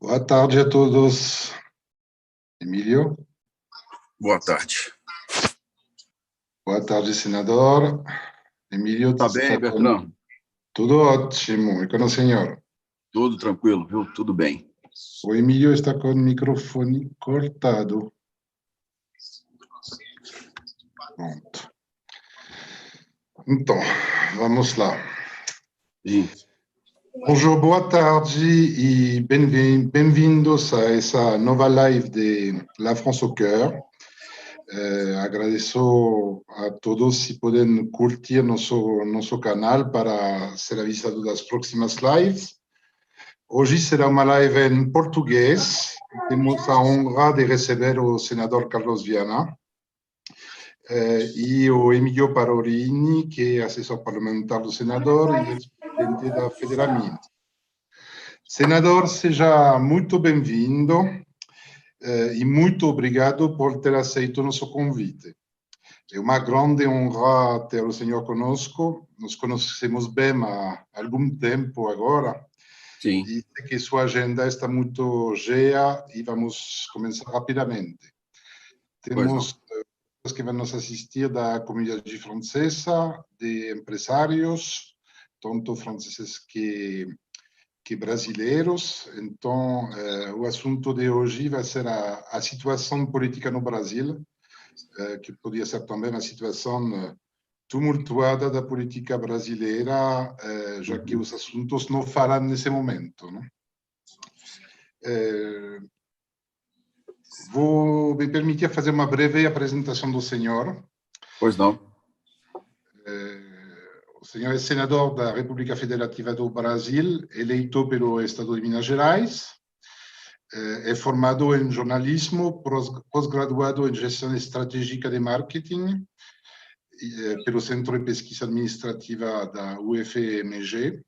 Boa tarde a todos. Emílio. Boa tarde. Boa tarde, senador. Emílio. Está bem, Bertrand? Tudo ótimo. E com o senhor? Tudo tranquilo, viu? Tudo bem. O Emílio está com o microfone cortado. Pronto. Então, vamos lá. Sim. Bonjour, boa tarde e bem-vindos a essa nova live de La France au Cœur. Agradeço a todos se podem curtir nosso canal para ser avisado das próximas lives. Hoje será uma live em português. Temos a honra de receber o senador Carlos Viana e o Emílio Parorini, que é assessor parlamentar do senador e ex-presidente da Federa Minas. Senador, seja muito bem-vindo e muito obrigado por ter aceito nosso convite. É uma grande honra ter o senhor conosco. Nos conhecemos bem há algum tempo agora. Sim. E sei que sua agenda está muito cheia e vamos começar rapidamente. Temos pessoas que vão nos assistir da comunidade francesa, de empresários, tanto franceses que brasileiros. Então, o assunto de hoje vai ser a situação política no Brasil, que podia ser também uma situação tumultuada da política brasileira, já que os assuntos não falam nesse momento, não? Vou me permitir fazer uma breve apresentação do senhor. Pois não. O senhor é senador da República Federativa do Brasil, eleito pelo Estado de Minas Gerais. É formado em jornalismo, pós-graduado em gestão estratégica de marketing pelo Centro de Pesquisa Administrativa da UFMG.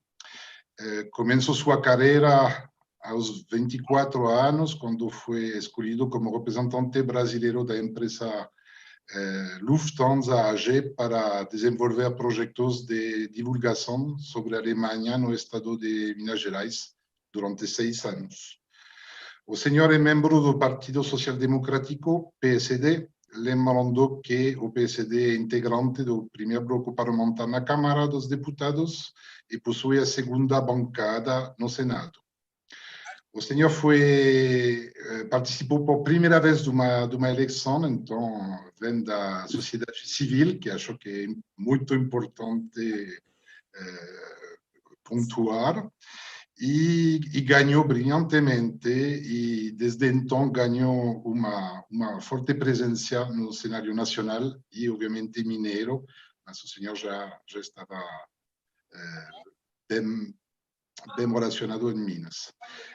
Começou sua carreira aos 24 anos, quando foi escolhido como representante brasileiro da empresa Lufthansa AG para desenvolver projetos de divulgação sobre a Alemanha no estado de Minas Gerais durante 6 anos. O senhor é membro do Partido Social Democrático, PSD, lembrando que o PSD é integrante do primeiro bloco parlamentar na Câmara dos Deputados e possui a segunda bancada no Senado. O senhor participou por primeira vez de uma eleição, então vem da sociedade civil, que acho que é muito importante pontuar, e ganhou brilhantemente, e desde então ganhou uma forte presença no cenário nacional e, obviamente, mineiro, mas o senhor já estava bem relacionado em Minas.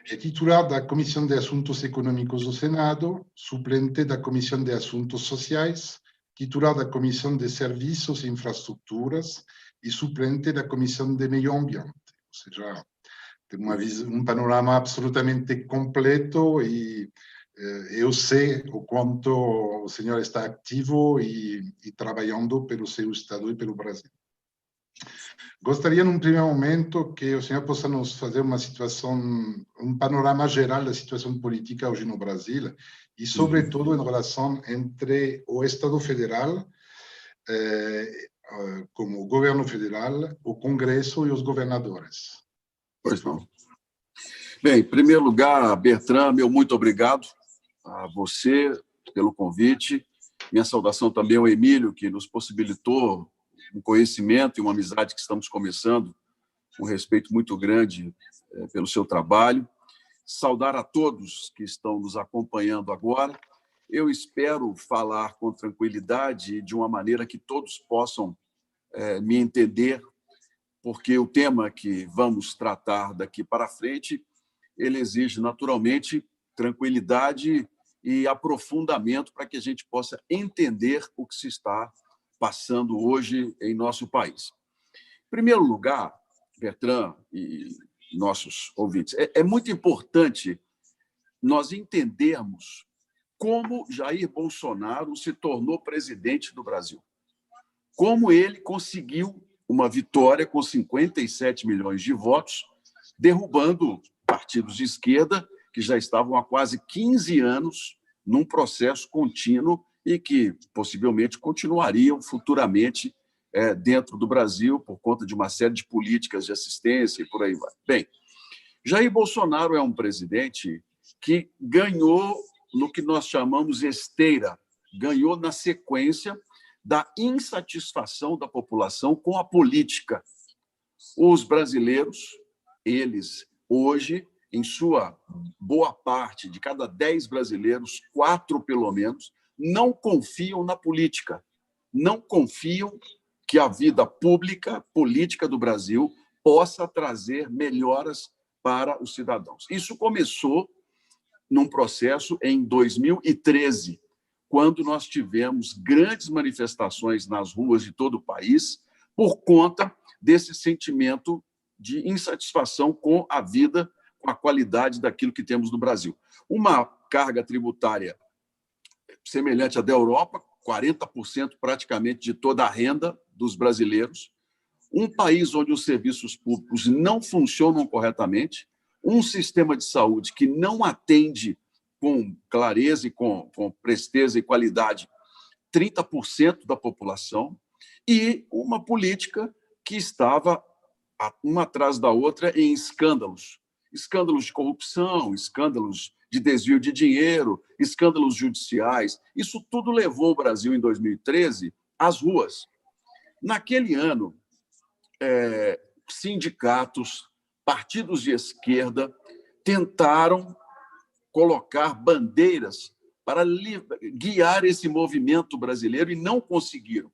É titular da Comissão de Assuntos Econômicos do Senado, suplente da Comissão de Assuntos Sociais, titular da Comissão de Serviços e Infraestruturas e suplente da Comissão de Meio Ambiente. Ou seja, tem um panorama absolutamente completo e eu sei o quanto o senhor está ativo e trabalhando pelo seu estado e pelo Brasil. Gostaria, num primeiro momento, que o senhor possa nos fazer um panorama geral da situação política hoje no Brasil e, sobretudo, em relação entre o Estado Federal, como o governo federal, o Congresso e os governadores. Pois não. Bem, em primeiro lugar, Bertrand, meu muito obrigado a você pelo convite. Minha saudação também ao Emílio, que nos possibilitou um conhecimento e uma amizade que estamos começando, um respeito muito grande pelo seu trabalho. Saudar a todos que estão nos acompanhando agora. Eu espero falar com tranquilidade e de uma maneira que todos possam me entender, porque o tema que vamos tratar daqui para frente, ele exige naturalmente tranquilidade e aprofundamento para que a gente possa entender o que se está passando hoje em nosso país. Em primeiro lugar, Bertrand e nossos ouvintes, é muito importante nós entendermos como Jair Bolsonaro se tornou presidente do Brasil. Como ele conseguiu uma vitória com 57 milhões de votos, derrubando partidos de esquerda que já estavam há quase 15 anos num processo contínuo e que possivelmente continuariam futuramente dentro do Brasil por conta de uma série de políticas de assistência e por aí vai. Bem, Jair Bolsonaro é um presidente que ganhou no que nós chamamos esteira, ganhou na sequência da insatisfação da população com a política. Os brasileiros, eles hoje, em sua boa parte, de cada 10 brasileiros, 4 pelo menos, não confiam na política, não confiam que a vida pública, política do Brasil, possa trazer melhoras para os cidadãos. Isso começou num processo em 2013, quando nós tivemos grandes manifestações nas ruas de todo o país por conta desse sentimento de insatisfação com a vida, com a qualidade daquilo que temos no Brasil. Uma carga tributária semelhante à da Europa, 40% praticamente de toda a renda dos brasileiros, um país onde os serviços públicos não funcionam corretamente, um sistema de saúde que não atende com clareza e com presteza e qualidade 30% da população e uma política que estava, uma atrás da outra, em escândalos. Escândalos de corrupção, escândalos de desvio de dinheiro, escândalos judiciais. Isso tudo levou o Brasil, em 2013, às ruas. Naquele ano, sindicatos, partidos de esquerda tentaram colocar bandeiras para guiar esse movimento brasileiro e não conseguiram.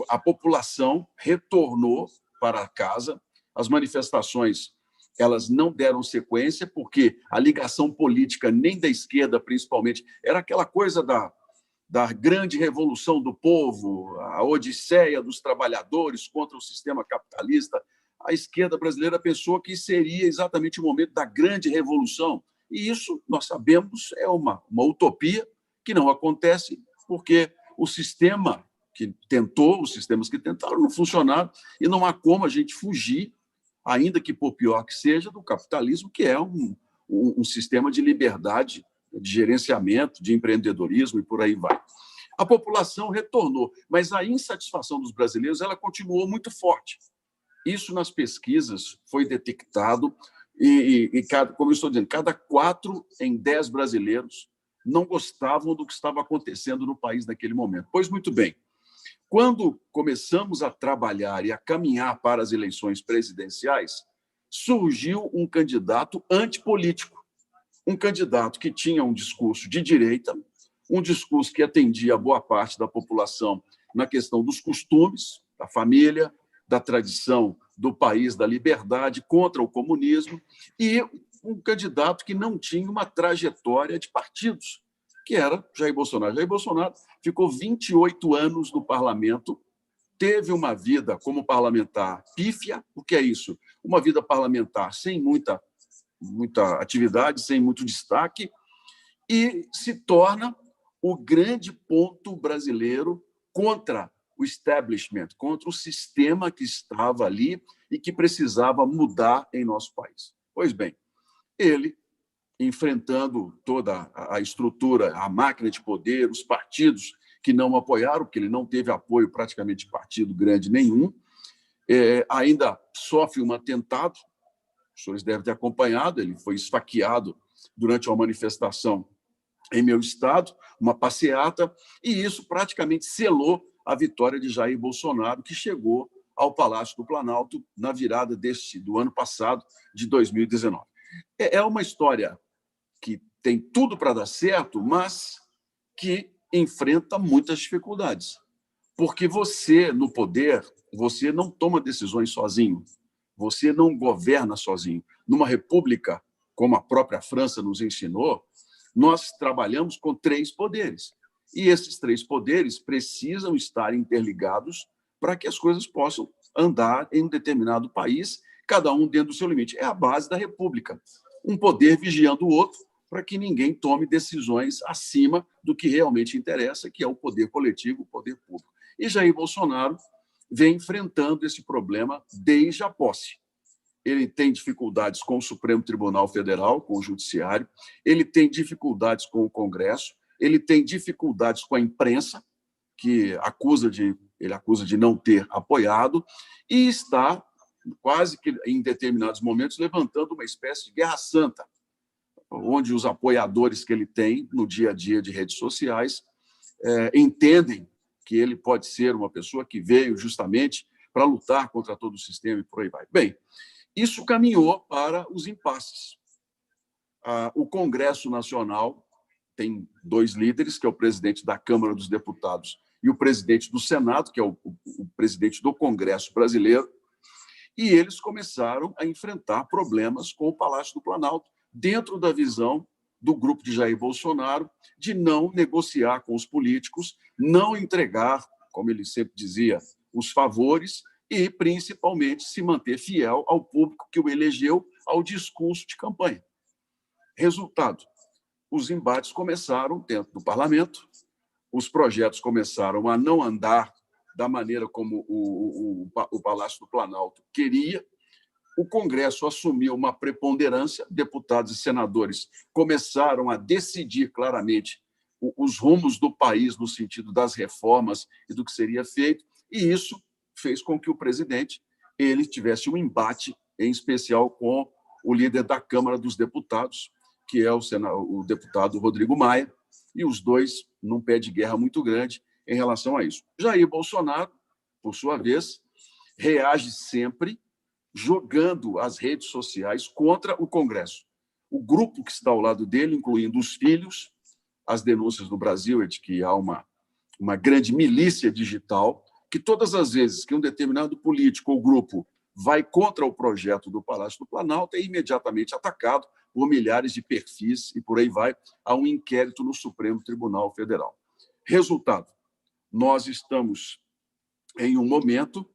A população retornou para casa, as manifestações elas não deram sequência, porque a ligação política, nem da esquerda principalmente, era aquela coisa da grande revolução do povo, a odisseia dos trabalhadores contra o sistema capitalista. A esquerda brasileira pensou que seria exatamente o momento da grande revolução. E isso, nós sabemos, é uma utopia que não acontece, porque o sistema que tentou, os sistemas que tentaram não funcionaram, e não há como a gente fugir, ainda que por pior que seja, do capitalismo, que é um sistema de liberdade, de gerenciamento, de empreendedorismo e por aí vai. A população retornou, mas a insatisfação dos brasileiros ela continuou muito forte. Isso nas pesquisas foi detectado e como eu estou dizendo, cada 4 em 10 brasileiros não gostavam do que estava acontecendo no país naquele momento. Pois muito bem, quando começamos a trabalhar e a caminhar para as eleições presidenciais, surgiu um candidato antipolítico, um candidato que tinha um discurso de direita, um discurso que atendia a boa parte da população na questão dos costumes, da família, da tradição do país, da liberdade, contra o comunismo, e um candidato que não tinha uma trajetória de partidos, que era Jair Bolsonaro. Jair Bolsonaro ficou 28 anos no parlamento, teve uma vida como parlamentar pífia. O que é isso? Uma vida parlamentar sem muita atividade, sem muito destaque, e se torna o grande ponto brasileiro contra o establishment, contra o sistema que estava ali e que precisava mudar em nosso país. Pois bem, ele, enfrentando toda a estrutura, a máquina de poder, os partidos que não o apoiaram, porque ele não teve apoio praticamente de partido grande nenhum, ainda sofre um atentado, os senhores devem ter acompanhado, ele foi esfaqueado durante uma manifestação em meu estado, uma passeata, e isso praticamente selou a vitória de Jair Bolsonaro, que chegou ao Palácio do Planalto na virada do ano passado, de 2019. É uma história que tem tudo para dar certo, mas que enfrenta muitas dificuldades. Porque você, no poder, você não toma decisões sozinho, você não governa sozinho. Numa república, como a própria França nos ensinou, nós trabalhamos com 3 poderes. E esses três poderes precisam estar interligados para que as coisas possam andar em um determinado país, cada um dentro do seu limite. É a base da República. Um poder vigiando o outro para que ninguém tome decisões acima do que realmente interessa, que é o poder coletivo, o poder público. E Jair Bolsonaro vem enfrentando esse problema desde a posse. Ele tem dificuldades com o Supremo Tribunal Federal, com o Judiciário, ele tem dificuldades com o Congresso, ele tem dificuldades com a imprensa, que ele acusa de não ter apoiado, e está, quase que em determinados momentos, levantando uma espécie de guerra santa, onde os apoiadores que ele tem no dia a dia de redes sociais entendem que ele pode ser uma pessoa que veio justamente para lutar contra todo o sistema e por aí vai. Bem, isso caminhou para os impasses. O Congresso Nacional tem dois líderes, que é o presidente da Câmara dos Deputados e o presidente do Senado, que é o presidente do Congresso brasileiro, e eles começaram a enfrentar problemas com o Palácio do Planalto, dentro da visão do grupo de Jair Bolsonaro, de não negociar com os políticos, não entregar, como ele sempre dizia, os favores e, principalmente, se manter fiel ao público que o elegeu, ao discurso de campanha. Resultado, os embates começaram dentro do parlamento, os projetos começaram a não andar da maneira como o Palácio do Planalto queria, o Congresso assumiu uma preponderância, deputados e senadores começaram a decidir claramente os rumos do país no sentido das reformas e do que seria feito, e isso fez com que o presidente ele tivesse um embate, em especial com o líder da Câmara dos Deputados, que é o deputado Rodrigo Maia, e os dois num pé de guerra muito grande em relação a isso. Jair Bolsonaro, por sua vez, reage sempre jogando as redes sociais contra o Congresso. O grupo que está ao lado dele, incluindo os filhos, as denúncias no Brasil é de que há uma grande milícia digital, que todas as vezes que um determinado político ou grupo vai contra o projeto do Palácio do Planalto, é imediatamente atacado por milhares de perfis e por aí vai, a um inquérito no Supremo Tribunal Federal. Resultado, nós estamos em um momento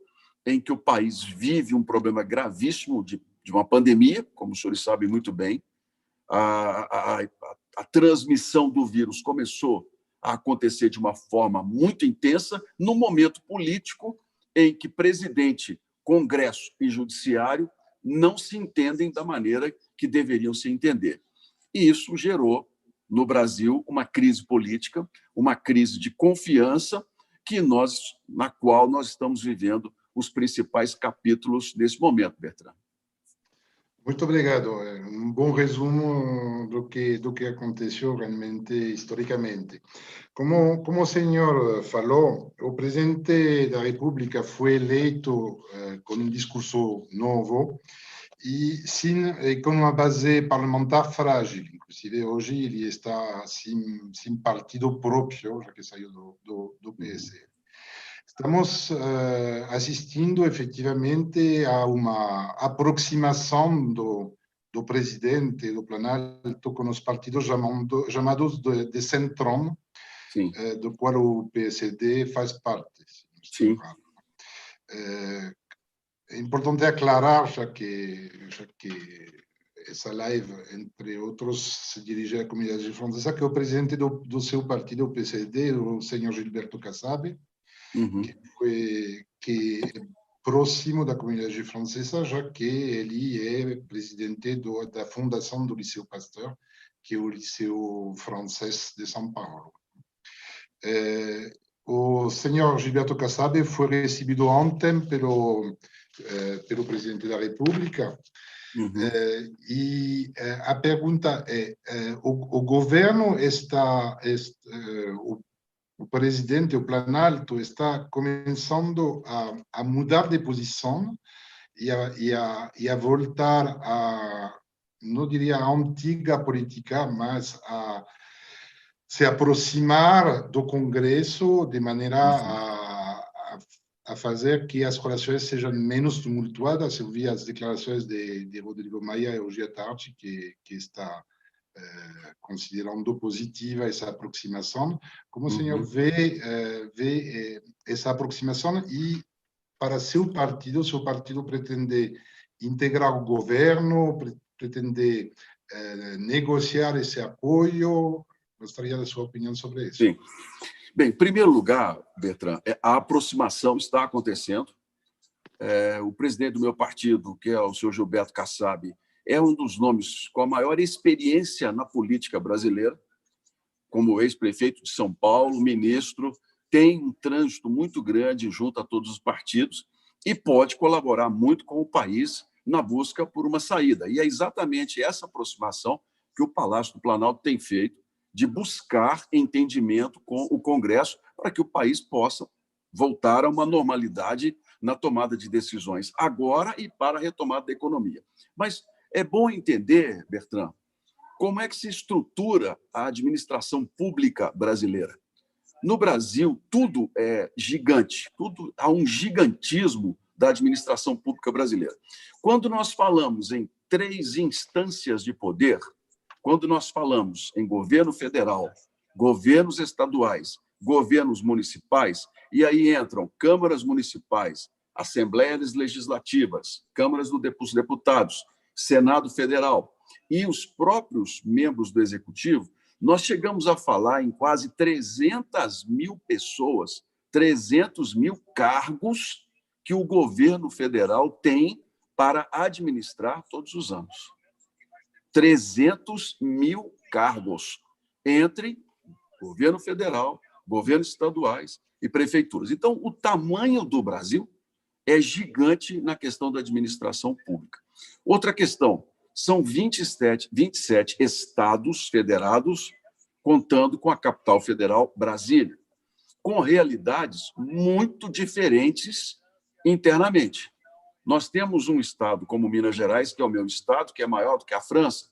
em que o país vive um problema gravíssimo de uma pandemia, como os senhores sabem muito bem. A transmissão do vírus começou a acontecer de uma forma muito intensa, num momento político em que presidente, Congresso e Judiciário não se entendem da maneira que deveriam se entender. E isso gerou, no Brasil, uma crise política, uma crise de confiança na qual nós estamos vivendo os principais capítulos desse momento, Bertrand. Muito obrigado. Bom resumo do que aconteceu realmente historicamente. Como o senhor falou, o presidente da República foi eleito com um discurso novo e com uma base parlamentar frágil. Inclusive, hoje ele está sem partido próprio, já que saiu do PSD. Estamos assistindo efetivamente a uma aproximação do presidente do Planalto com os partidos chamados de centrão, do qual o PSD faz parte. Sim. É importante aclarar, já que essa live, entre outros, se dirige à comunidade francesa, que o presidente do seu partido, o PSD, o senhor Gilberto Kassab, que é próximo da comunidade francesa, já que ele é presidente da fundação do Liceu Pasteur, que é o Liceu Francês de São Paulo. O senhor Gilberto Kassab foi recebido ontem pelo presidente da República. E a pergunta é: o governo o presidente, o Planalto, está começando a mudar de posição e a voltar não diria a antiga política, mas a se aproximar do Congresso de maneira a fazer que as relações sejam menos tumultuadas. Eu vi as declarações de Rodrigo Maia hoje à tarde, que está considerando positiva essa aproximação. Como o senhor vê essa aproximação e, para seu partido pretende integrar o governo, pretende negociar esse apoio? Gostaria da sua opinião sobre isso. Sim. Bem, em primeiro lugar, Bertrand, a aproximação está acontecendo. O presidente do meu partido, que é o senhor Gilberto Kassab, é um dos nomes com a maior experiência na política brasileira, como ex-prefeito de São Paulo, ministro, tem um trânsito muito grande junto a todos os partidos e pode colaborar muito com o país na busca por uma saída. E é exatamente essa aproximação que o Palácio do Planalto tem feito, de buscar entendimento com o Congresso para que o país possa voltar a uma normalidade na tomada de decisões agora e para a retomada da economia. Mas é bom entender, Bertrand, como é que se estrutura a administração pública brasileira. No Brasil, tudo é gigante, há um gigantismo da administração pública brasileira. Quando nós falamos em 3 instâncias de poder, quando nós falamos em governo federal, governos estaduais, governos municipais, e aí entram câmaras municipais, assembleias legislativas, câmaras dos deputados, Senado Federal e os próprios membros do Executivo, nós chegamos a falar em quase 300 mil pessoas, 300 mil cargos que o governo federal tem para administrar todos os anos. 300 mil cargos entre governo federal, governos estaduais e prefeituras. Então, o tamanho do Brasil é gigante na questão da administração pública. Outra questão, são 27 estados federados, contando com a capital federal, Brasília, com realidades muito diferentes internamente. Nós temos um estado como Minas Gerais, que é o meu estado, que é maior do que a França,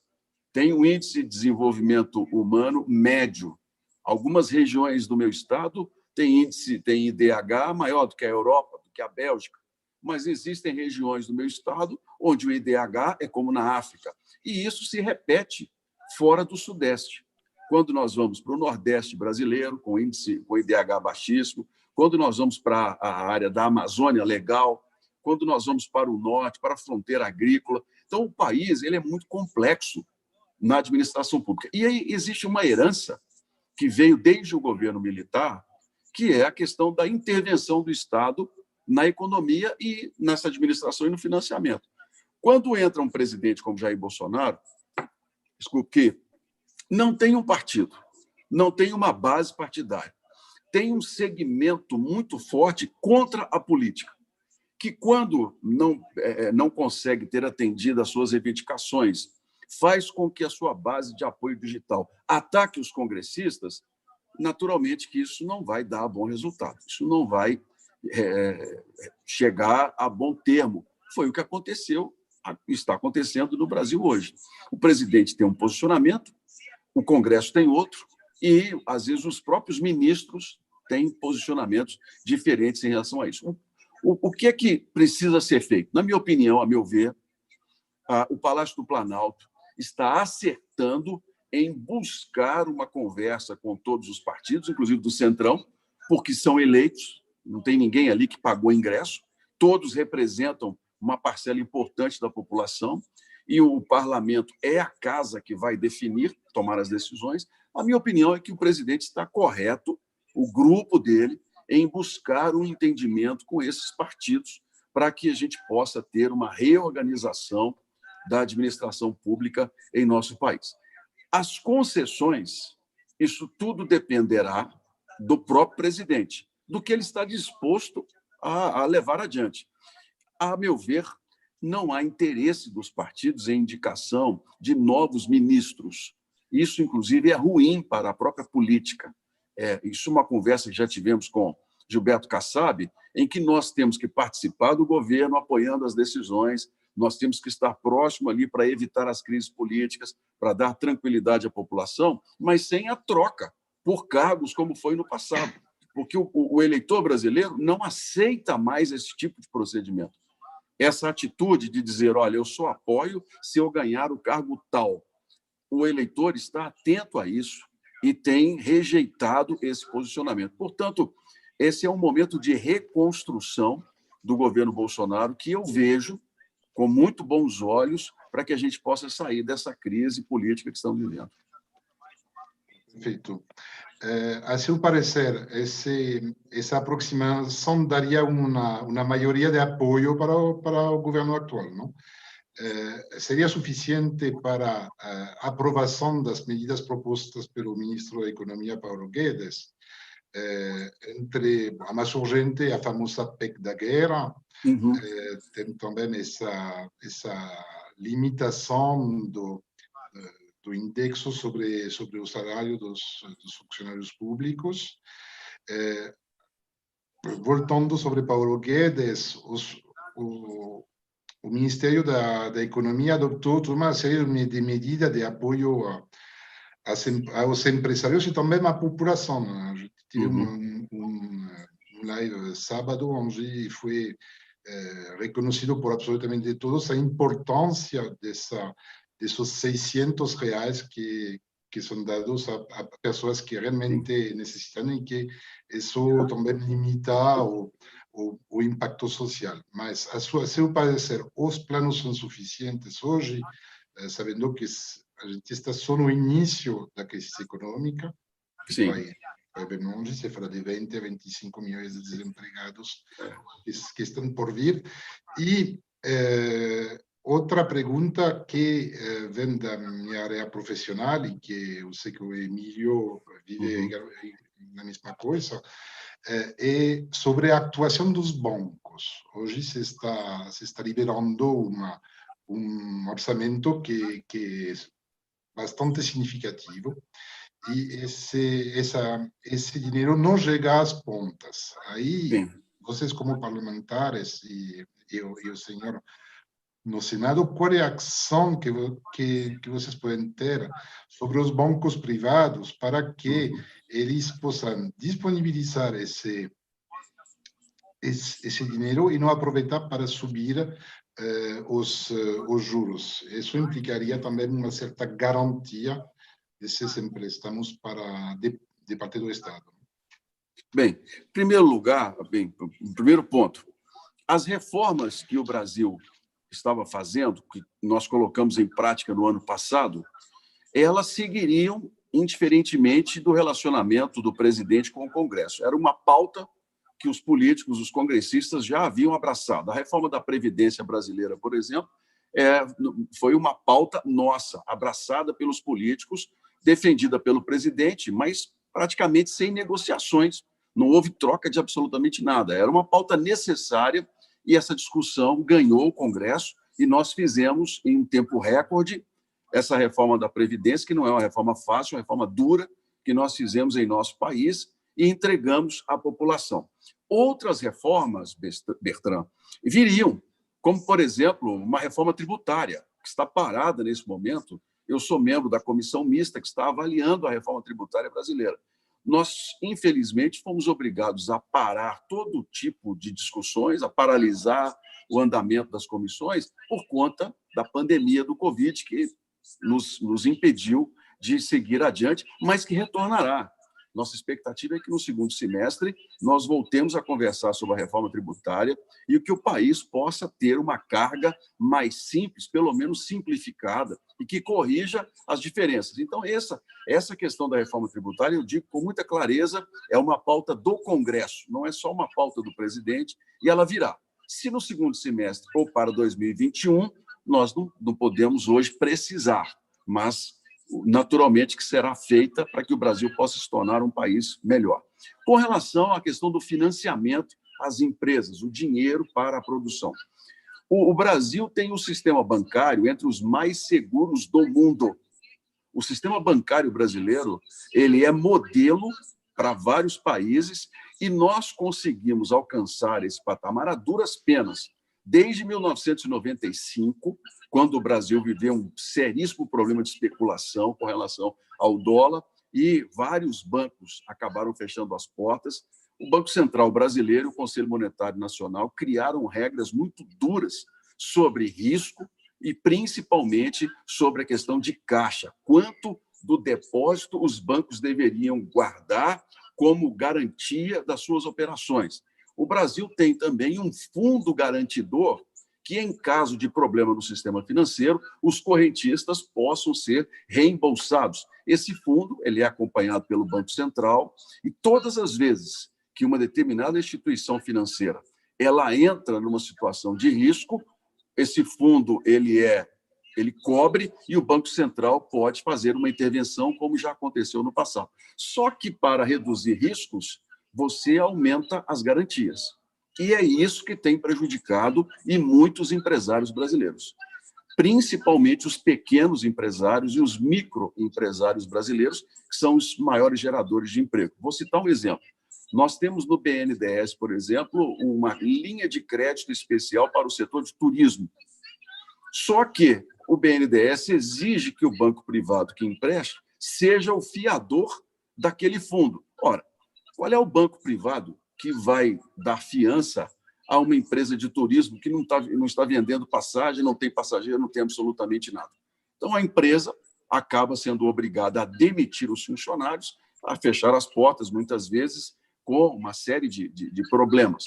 tem um índice de desenvolvimento humano médio. Algumas regiões do meu estado têm IDH maior do que a Europa, do que a Bélgica, mas existem regiões do meu estado onde o IDH é como na África. E isso se repete fora do Sudeste. Quando nós vamos para o Nordeste brasileiro, com IDH baixíssimo, quando nós vamos para a área da Amazônia legal, quando nós vamos para o Norte, para a fronteira agrícola. Então, o país ele é muito complexo na administração pública. E aí existe uma herança que veio desde o governo militar, que é a questão da intervenção do Estado na economia e nessa administração e no financiamento. Quando entra um presidente como Jair Bolsonaro, que não tem um partido, não tem uma base partidária, tem um segmento muito forte contra a política, que quando não consegue ter atendido às suas reivindicações, faz com que a sua base de apoio digital ataque os congressistas, naturalmente que isso não vai dar bom resultado, isso não vai chegar a bom termo. Foi o que aconteceu, está acontecendo no Brasil hoje. O presidente tem um posicionamento, o Congresso tem outro, e, às vezes, os próprios ministros têm posicionamentos diferentes em relação a isso. O que é que precisa ser feito? Na minha opinião, a meu ver, o Palácio do Planalto está acertando em buscar uma conversa com todos os partidos, inclusive do Centrão, porque são eleitos, não tem ninguém ali que pagou ingresso, todos representam uma parcela importante da população e o parlamento é a casa que vai definir, tomar as decisões. A minha opinião é que o presidente está correto, o grupo dele, em buscar um entendimento com esses partidos para que a gente possa ter uma reorganização da administração pública em nosso país. As concessões, isso tudo dependerá do próprio presidente, do que ele está disposto a levar adiante. A meu ver, não há interesse dos partidos em indicação de novos ministros. Isso, inclusive, é ruim para a própria política. Isso é uma conversa que já tivemos com Gilberto Kassab, em que nós temos que participar do governo apoiando as decisões, nós temos que estar próximo ali para evitar as crises políticas, para dar tranquilidade à população, mas sem a troca por cargos como foi no passado. Porque o eleitor brasileiro não aceita mais esse tipo de procedimento. Essa atitude de dizer, olha, eu só apoio se eu ganhar o cargo tal. o eleitor está atento a isso e tem rejeitado esse posicionamento. Portanto, esse é um momento de reconstrução do governo Bolsonaro que eu vejo com muito bons olhos para que a gente possa sair dessa crise política que estamos vivendo. Perfeito. A seu parecer, essa aproximação daria uma maioria de apoio para o governo atual, não? Seria suficiente para a aprovação das medidas propostas pelo ministro da Economia, Paulo Guedes, entre a mais urgente, a famosa PEC da guerra, tem também essa limitação do indexo sobre o salário dos funcionários públicos. Voltando sobre Paulo Guedes, o Ministério da Economia adotou toda uma série de medidas de apoio aos empresários e também à população. A gente teve um live sábado onde foi reconhecido por absolutamente todos a importância desses 600 reais que são dados a pessoas que realmente necessitam e que isso também limita o impacto social. Mas, a seu parecer, os planos são suficientes hoje, sabendo que a gente está só no início da crise econômica? Sim. Vai bem longe, se fala de 20 a 25 milhões de desempregados que estão por vir. E outra pergunta que vem da minha área profissional e que eu sei que o Emílio vive na mesma coisa, é sobre a atuação dos bancos. Hoje se está liberando um orçamento que é bastante significativo e esse dinheiro não chega às pontas. Aí, vocês como parlamentares e o senhor no Senado, qual é a ação que vocês podem ter sobre os bancos privados para que eles possam disponibilizar esse dinheiro e não aproveitar para subir os juros? Isso implicaria também uma certa garantia desses empréstimos de parte do Estado. Bem, em primeiro lugar, em primeiro ponto, as reformas que o Brasil estava fazendo, que nós colocamos em prática no ano passado, elas seguiriam indiferentemente do relacionamento do presidente com o Congresso. Era uma pauta que os políticos, os congressistas já haviam abraçado. A reforma da Previdência brasileira, por exemplo, foi uma pauta nossa, abraçada pelos políticos, defendida pelo presidente, mas praticamente sem negociações. Não houve troca de absolutamente nada. Era uma pauta necessária e essa discussão ganhou o Congresso e nós fizemos, em um tempo recorde, essa reforma da Previdência, que não é uma reforma fácil, é uma reforma dura, que nós fizemos em nosso país e entregamos à população. Outras reformas, Bertrand, viriam, como, por exemplo, uma reforma tributária, que está parada nesse momento. Eu sou membro da comissão mista que está avaliando a reforma tributária brasileira. Nós, infelizmente, fomos obrigados a parar todo tipo de discussões, a paralisar o andamento das comissões por conta da pandemia do Covid, que nos impediu de seguir adiante, mas que retornará. Nossa expectativa é que, no segundo semestre, nós voltemos a conversar sobre a reforma tributária e que o país possa ter uma carga mais simples, pelo menos simplificada, e que corrija as diferenças. Então, essa questão da reforma tributária, eu digo com muita clareza, é uma pauta do Congresso, não é só uma pauta do presidente, e ela virá. Se no segundo semestre ou para 2021, nós não podemos hoje precisar, mas naturalmente que será feita para que o Brasil possa se tornar um país melhor. Com relação à questão do financiamento às empresas, o dinheiro para a produção. O Brasil tem um sistema bancário entre os mais seguros do mundo. O sistema bancário brasileiro, ele é modelo para vários países e nós conseguimos alcançar esse patamar a duras penas. Desde 1995, quando o Brasil viveu um seríssimo problema de especulação com relação ao dólar e vários bancos acabaram fechando as portas, o Banco Central brasileiro e o Conselho Monetário Nacional criaram regras muito duras sobre risco e principalmente sobre a questão de caixa. Quanto do depósito os bancos deveriam guardar como garantia das suas operações. O Brasil tem também um fundo garantidor que, em caso de problema no sistema financeiro, os correntistas possam ser reembolsados. Esse fundo ele é acompanhado pelo Banco Central e todas as vezes que uma determinada instituição financeira ela entra numa situação de risco, esse fundo ele cobre e o Banco Central pode fazer uma intervenção, como já aconteceu no passado. Só que, para reduzir riscos, você aumenta as garantias. E é isso que tem prejudicado e muitos empresários brasileiros, principalmente os pequenos empresários e os microempresários brasileiros, que são os maiores geradores de emprego. Vou citar um exemplo. Nós temos no BNDES, por exemplo, uma linha de crédito especial para o setor de turismo. Só que o BNDES exige que o banco privado que empreste seja o fiador daquele fundo. Ora, qual é o banco privado que vai dar fiança a uma empresa de turismo que não está vendendo passagem, não tem passageiro, não tem absolutamente nada? Então, a empresa acaba sendo obrigada a demitir os funcionários, a fechar as portas, muitas vezes, com uma série de problemas.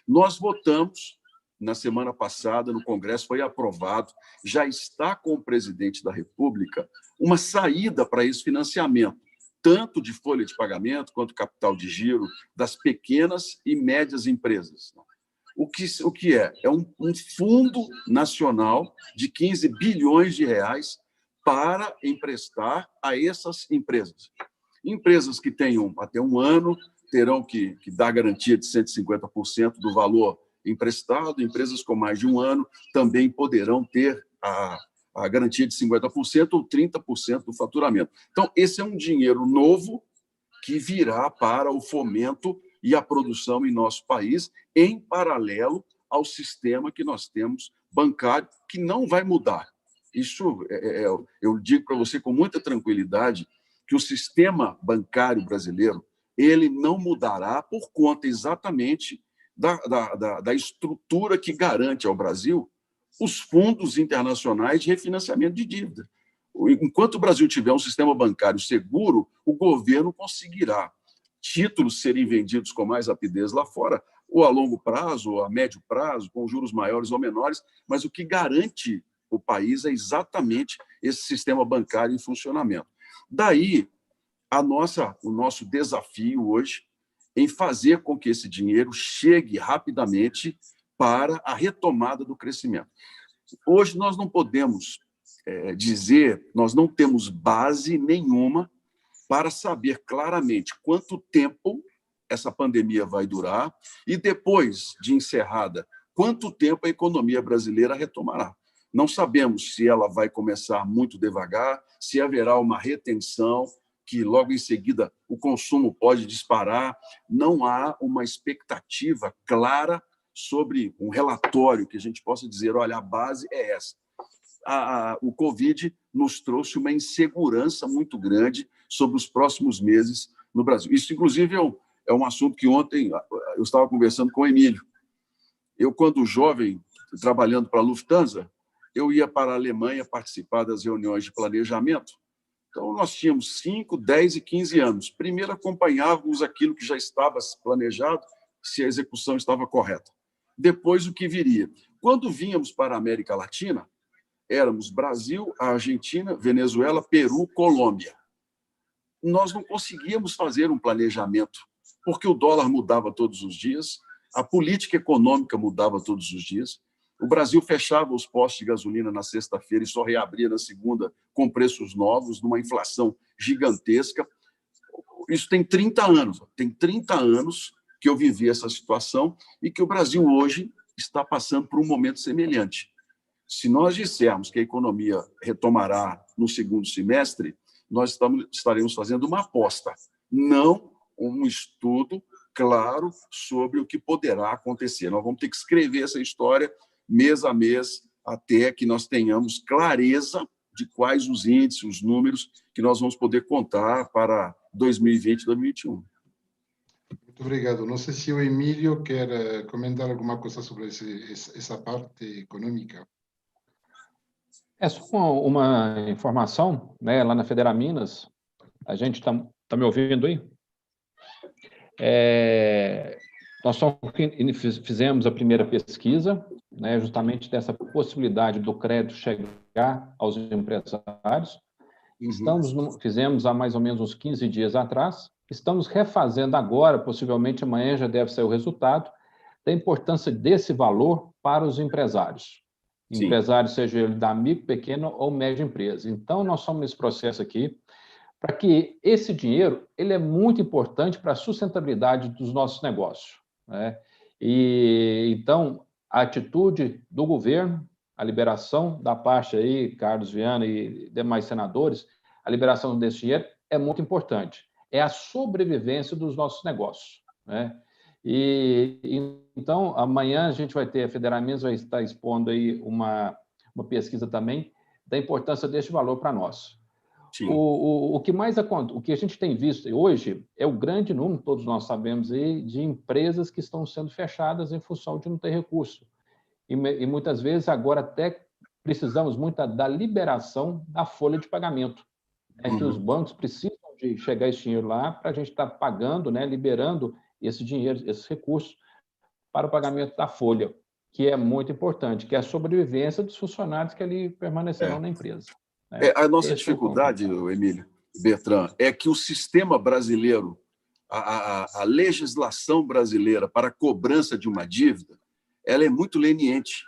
Nós votamos, na semana passada, no Congresso, foi aprovado, já está com o presidente da República, uma saída para esse financiamento, tanto de folha de pagamento quanto capital de giro das pequenas e médias empresas. O que é? É um fundo nacional de 15 bilhões de reais para emprestar a essas empresas. Empresas que tenham até um ano terão que dar garantia de 150% do valor emprestado, empresas com mais de um ano também poderão ter a garantia de 50% ou 30% do faturamento. Então, esse é um dinheiro novo que virá para o fomento e a produção em nosso país, em paralelo ao sistema que nós temos bancário, que não vai mudar. Isso, eu digo para você com muita tranquilidade, que o sistema bancário brasileiro ele não mudará por conta exatamente da estrutura que garante ao Brasil os fundos internacionais de refinanciamento de dívida. Enquanto o Brasil tiver um sistema bancário seguro, o governo conseguirá títulos serem vendidos com mais rapidez lá fora, ou a longo prazo, ou a médio prazo, com juros maiores ou menores, mas o que garante o país é exatamente esse sistema bancário em funcionamento. Daí, o nosso desafio hoje em fazer com que esse dinheiro chegue rapidamente para a retomada do crescimento. Hoje nós não podemos dizer, nós não temos base nenhuma para saber claramente quanto tempo essa pandemia vai durar e, depois de encerrada, quanto tempo a economia brasileira retomará. Não sabemos se ela vai começar muito devagar, se haverá uma retenção, que logo em seguida o consumo pode disparar. Não há uma expectativa clara sobre um relatório que a gente possa dizer, olha, a base é essa. O Covid nos trouxe uma insegurança muito grande sobre os próximos meses no Brasil. Isso, inclusive, é um assunto que ontem eu estava conversando com o Emílio. Eu, quando jovem, trabalhando para a Lufthansa, eu ia para a Alemanha participar das reuniões de planejamento. Então, nós tínhamos 5, 10 e 15 anos. Primeiro, acompanhávamos aquilo que já estava planejado, se a execução estava correta. Depois, o que viria. Quando vínhamos para a América Latina, éramos Brasil, Argentina, Venezuela, Peru, Colômbia. Nós não conseguíamos fazer um planejamento, porque o dólar mudava todos os dias, a política econômica mudava todos os dias, o Brasil fechava os postos de gasolina na sexta-feira e só reabria na segunda com preços novos, numa inflação gigantesca. Isso tem 30 anos. Tem 30 anos que eu vivi essa situação e que o Brasil hoje está passando por um momento semelhante. Se nós dissermos que a economia retomará no segundo semestre, nós estaremos fazendo uma aposta, não um estudo claro sobre o que poderá acontecer. Nós vamos ter que escrever essa história mês a mês até que nós tenhamos clareza de quais os índices, os números que nós vamos poder contar para 2020 e 2021. Muito obrigado. Não sei se o Emílio quer comentar alguma coisa sobre essa parte econômica. É só uma informação, né? Lá na Federaminas, a gente tá me ouvindo aí? Nós fizemos a primeira pesquisa, né, justamente dessa possibilidade do crédito chegar aos empresários. Fizemos há mais ou menos uns 15 dias atrás. Estamos refazendo agora, possivelmente amanhã já deve sair o resultado, da importância desse valor para os empresários. Sim. Empresário, seja ele da micro, pequena ou média empresa. Então, nós estamos nesse processo aqui para que esse dinheiro ele é muito importante para a sustentabilidade dos nossos negócios, né? E então a atitude do governo, a liberação da parte aí, Carlos Viana e demais senadores, a liberação desse dinheiro é muito importante. É a sobrevivência dos nossos negócios, né? Então amanhã a gente vai ter, a Federaminas vai estar expondo aí uma pesquisa também da importância deste valor para nós. O que a gente tem visto hoje é o grande número, todos nós sabemos, aí, de empresas que estão sendo fechadas em função de não ter recurso. E muitas vezes agora até precisamos muito da liberação da folha de pagamento. Que os bancos precisam de chegar esse dinheiro lá para a gente estar pagando, né, liberando esse dinheiro, esses recursos para o pagamento da folha, que é muito importante, que é a sobrevivência dos funcionários que ali permanecerão na empresa. A nossa dificuldade, Emílio, Bertrand, é que o sistema brasileiro, a legislação brasileira para a cobrança de uma dívida, ela é muito leniente.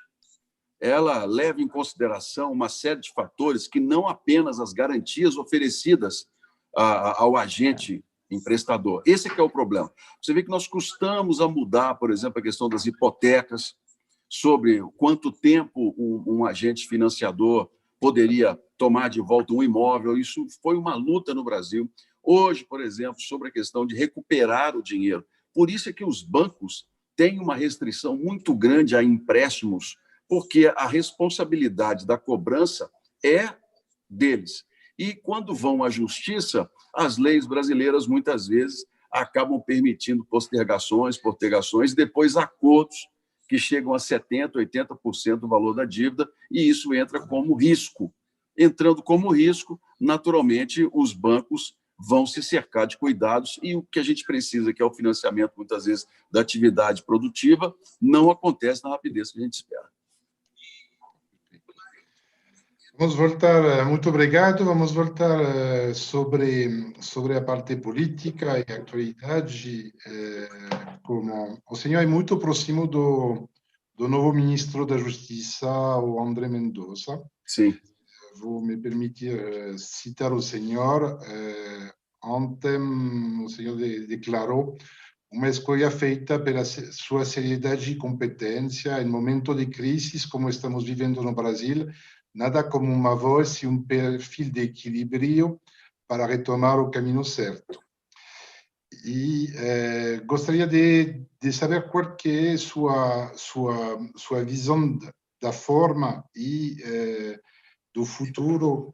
Ela leva em consideração uma série de fatores que não apenas as garantias oferecidas ao agente emprestador. Esse é que é o problema. Você vê que nós custamos a mudar, por exemplo, a questão das hipotecas, sobre quanto tempo um agente financiador poderia tomar de volta um imóvel. Isso foi uma luta no Brasil. Hoje, por exemplo, sobre a questão de recuperar o dinheiro. Por isso é que os bancos têm uma restrição muito grande a empréstimos, porque a responsabilidade da cobrança é deles. E quando vão à justiça, as leis brasileiras muitas vezes acabam permitindo postergações, e depois acordos que chegam a 70%, 80% do valor da dívida, e isso entra como risco. Entrando como risco, naturalmente, os bancos vão se cercar de cuidados, e o que a gente precisa, que é o financiamento, muitas vezes, da atividade produtiva, não acontece na rapidez que a gente espera. Vamos voltar, muito obrigado. Vamos voltar sobre a parte política e atualidade. Como o senhor é muito próximo do novo ministro da Justiça, o André Mendonça. Sim. Vou me permitir citar o senhor. Ontem, o senhor declarou uma escolha feita pela sua seriedade e competência em momento de crise como estamos vivendo no Brasil. Nada como uma voz e perfil de equilíbrio para retomar o caminho certo. E gostaria de saber qual que é sua visão da forma e do futuro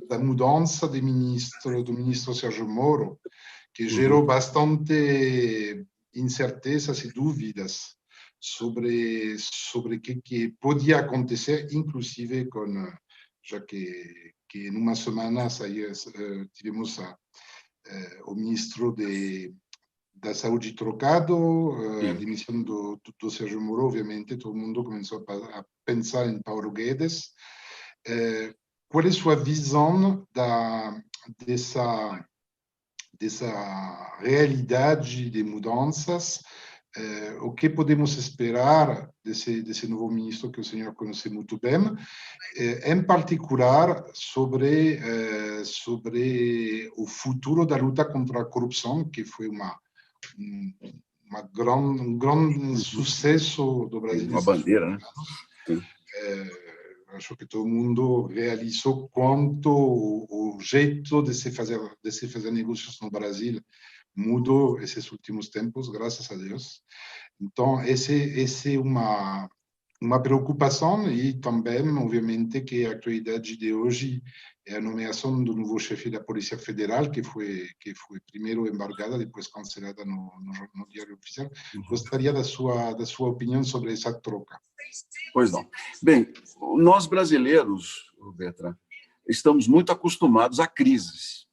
da mudança do ministro Sérgio Moro, que gerou bastante incertezas e dúvidas sobre o que podia acontecer, inclusive já que em uma semana tivemos o ministro da Saúde trocado, a demissão do Sérgio Moro, obviamente, todo mundo começou a pensar em Paulo Guedes. Qual é a sua visão dessa realidade de mudanças? O que podemos esperar desse novo ministro que o senhor conhece muito bem, em particular sobre o futuro da luta contra a corrupção, que foi um grande sucesso do Brasil. Uma bandeira, né? Acho que todo mundo realizou quanto o jeito de se fazer negócios no Brasil mudou esses últimos tempos, graças a Deus. Então, esse é uma preocupação e também, obviamente, que a atualidade de hoje é a nomeação do novo chefe da Polícia Federal, que foi primeiro embargada, depois cancelada no Diário Oficial. Gostaria da sua opinião sobre essa troca. Pois não. Bem, nós brasileiros, Bertrand, estamos muito acostumados a crises.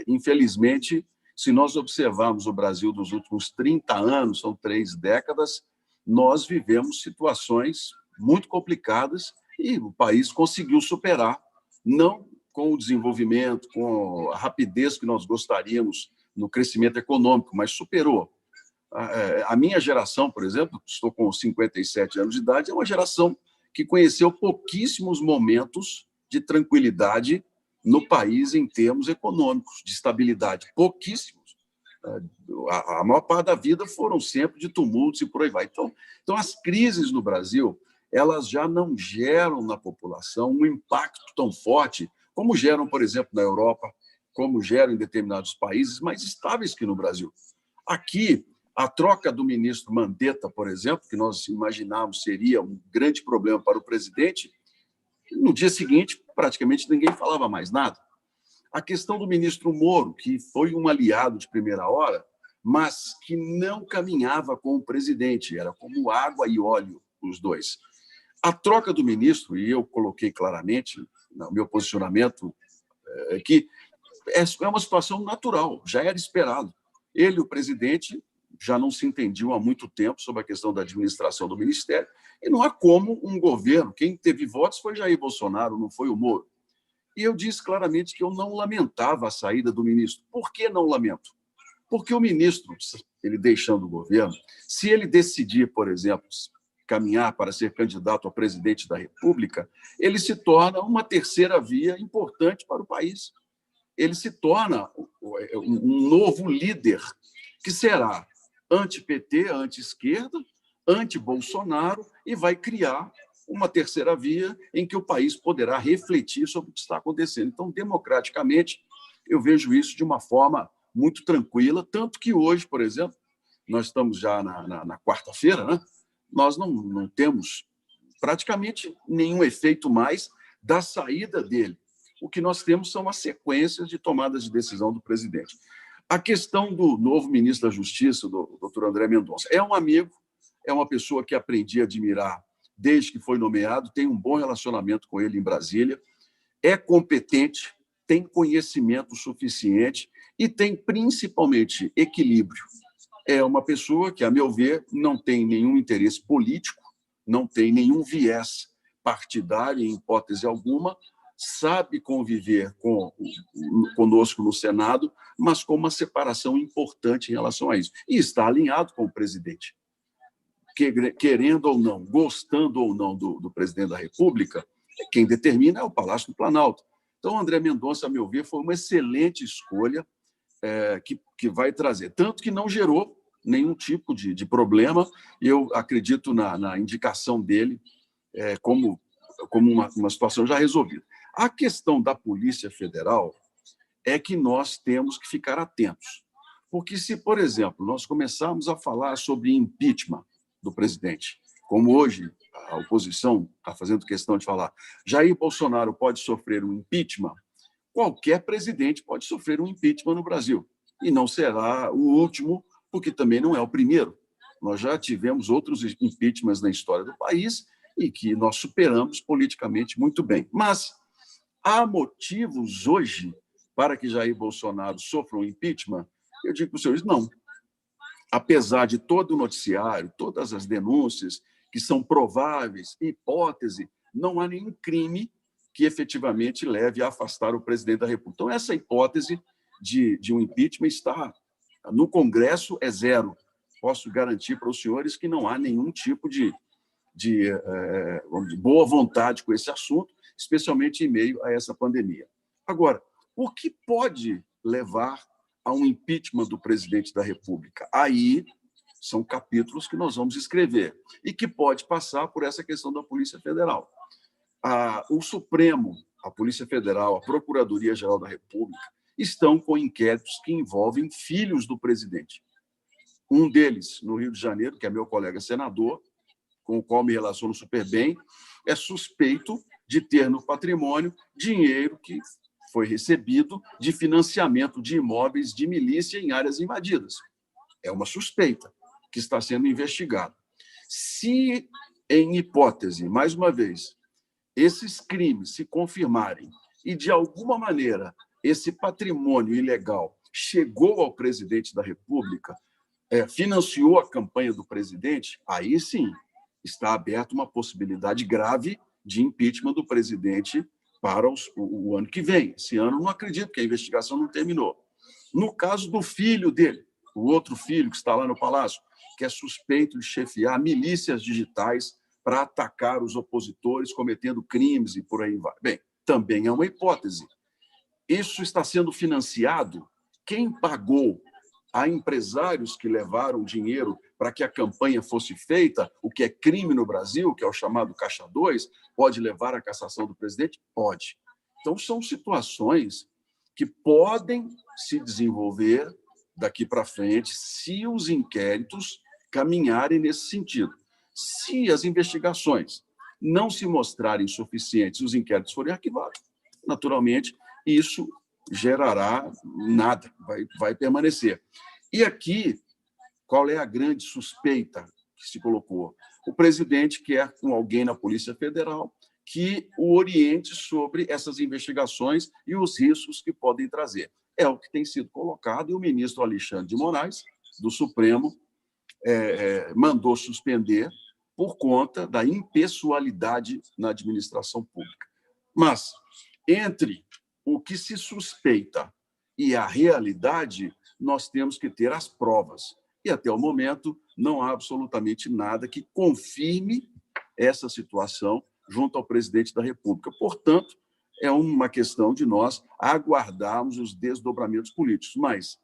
Infelizmente, se nós observarmos o Brasil dos últimos 30 anos, são 3 décadas, nós vivemos situações muito complicadas e o país conseguiu superar, não com o desenvolvimento, com a rapidez que nós gostaríamos no crescimento econômico, mas superou. A minha geração, por exemplo, estou com 57 anos de idade, é uma geração que conheceu pouquíssimos momentos de tranquilidade no país em termos econômicos, de estabilidade, pouquíssimos. A maior parte da vida foram sempre de tumultos e por aí vai. Então, as crises no Brasil, elas já não geram na população um impacto tão forte como geram, por exemplo, na Europa, como geram em determinados países mais estáveis que no Brasil. Aqui, a troca do ministro Mandetta, por exemplo, que nós imaginávamos seria um grande problema para o presidente, no dia seguinte, praticamente ninguém falava mais nada. A questão do ministro Moro, que foi um aliado de primeira hora, mas que não caminhava com o presidente, era como água e óleo, os dois. A troca do ministro, e eu coloquei claramente no meu posicionamento, que é uma situação natural, já era esperado. Ele e o presidente já não se entendiam há muito tempo sobre a questão da administração do ministério, e não há como um governo, quem teve votos foi Jair Bolsonaro, não foi o Moro. E eu disse claramente que eu não lamentava a saída do ministro. Por que não lamento? Porque o ministro, ele deixando o governo, se ele decidir, por exemplo, caminhar para ser candidato a presidente da República, ele se torna uma terceira via importante para o país. Ele se torna um novo líder que será anti-PT, anti-esquerda, anti-Bolsonaro e vai criar uma terceira via em que o país poderá refletir sobre o que está acontecendo. Então, democraticamente, eu vejo isso de uma forma muito tranquila, tanto que hoje, por exemplo, nós estamos já na quarta-feira, né? Nós não temos praticamente nenhum efeito mais da saída dele. O que nós temos são as sequências de tomadas de decisão do presidente. A questão do novo ministro da Justiça, do doutor André Mendonça, é um amigo, é uma pessoa que aprendi a admirar desde que foi nomeado, tem um bom relacionamento com ele em Brasília, é competente, tem conhecimento suficiente e tem, principalmente, equilíbrio. É uma pessoa que, a meu ver, não tem nenhum interesse político, não tem nenhum viés partidário, em hipótese alguma, sabe conviver conosco no Senado, mas com uma separação importante em relação a isso. E está alinhado com o presidente. Querendo ou não, gostando ou não do presidente da República, quem determina é o Palácio do Planalto. Então, André Mendonça, a meu ver, foi uma excelente escolha que vai trazer. Tanto que não gerou nenhum tipo de problema, e eu acredito na indicação dele como uma situação já resolvida. A questão da Polícia Federal é que nós temos que ficar atentos. Porque se, por exemplo, nós começarmos a falar sobre impeachment do presidente, como hoje a oposição está fazendo questão de falar, Jair Bolsonaro pode sofrer um impeachment, qualquer presidente pode sofrer um impeachment no Brasil. E não será o último, porque também não é o primeiro. Nós já tivemos outros impeachments na história do país e que nós superamos politicamente muito bem. Mas há motivos hoje para que Jair Bolsonaro sofra um impeachment? Eu digo para os senhores, não. Apesar de todo o noticiário, todas as denúncias que são prováveis, hipótese, não há nenhum crime que efetivamente leve a afastar o presidente da República. Então, essa hipótese de um impeachment está no Congresso, é zero. Posso garantir para os senhores que não há nenhum tipo de boa vontade com esse assunto, especialmente em meio a essa pandemia. Agora, o que pode levar a um impeachment do presidente da República? Aí são capítulos que nós vamos escrever e que pode passar por essa questão da Polícia Federal. O Supremo, a Polícia Federal, a Procuradoria-Geral da República estão com inquéritos que envolvem filhos do presidente. Um deles, no Rio de Janeiro, que é meu colega senador, com o qual me relaciono super bem, é suspeito de ter no patrimônio dinheiro que foi recebido de financiamento de imóveis de milícia em áreas invadidas. É uma suspeita que está sendo investigada. Se, em hipótese, mais uma vez, esses crimes se confirmarem e, de alguma maneira, esse patrimônio ilegal chegou ao presidente da República, financiou a campanha do presidente, aí sim está aberta uma possibilidade grave de impeachment do presidente para o ano que vem. Esse ano, não acredito que a investigação não terminou. No caso do filho dele, o outro filho que está lá no Palácio, que é suspeito de chefiar milícias digitais para atacar os opositores, cometendo crimes e por aí vai. Bem, também é uma hipótese. Isso está sendo financiado? Quem pagou a empresários que levaram dinheiro para que a campanha fosse feita, o que é crime no Brasil, que é o chamado Caixa 2, pode levar à cassação do presidente? Pode. Então, são situações que podem se desenvolver daqui para frente se os inquéritos caminharem nesse sentido. Se as investigações não se mostrarem suficientes, os inquéritos forem arquivados, naturalmente, isso gerará nada, vai permanecer. E aqui, qual é a grande suspeita que se colocou? O presidente quer, com alguém na Polícia Federal, que o oriente sobre essas investigações e os riscos que podem trazer. É o que tem sido colocado, e o ministro Alexandre de Moraes, do Supremo, mandou suspender por conta da impessoalidade na administração pública. Mas, entre o que se suspeita e a realidade, nós temos que ter as provas. E, até o momento, não há absolutamente nada que confirme essa situação junto ao presidente da República. Portanto, é uma questão de nós aguardarmos os desdobramentos políticos. Mas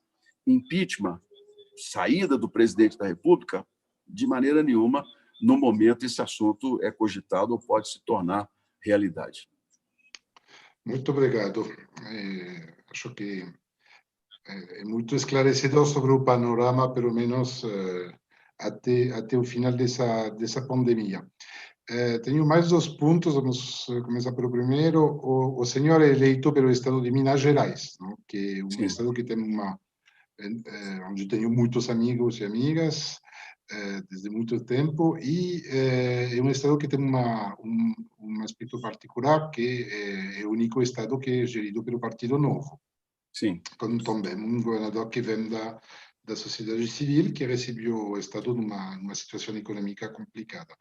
impeachment, saída do presidente da República, de maneira nenhuma, no momento, esse assunto é cogitado ou pode se tornar realidade. Muito obrigado. Acho que é muito esclarecedor sobre o panorama, pelo menos até o final dessa pandemia. Tenho mais dois pontos, vamos começar pelo primeiro. O senhor é eleito pelo estado de Minas Gerais, não? Que é um estado que tem onde tenho muitos amigos e amigas desde muito tempo, e é um estado que tem um aspecto particular, que é o único estado que é gerido pelo Partido Novo. Sim. Com também um governador que vem da sociedade civil, que recebeu o estado numa situação econômica complicada.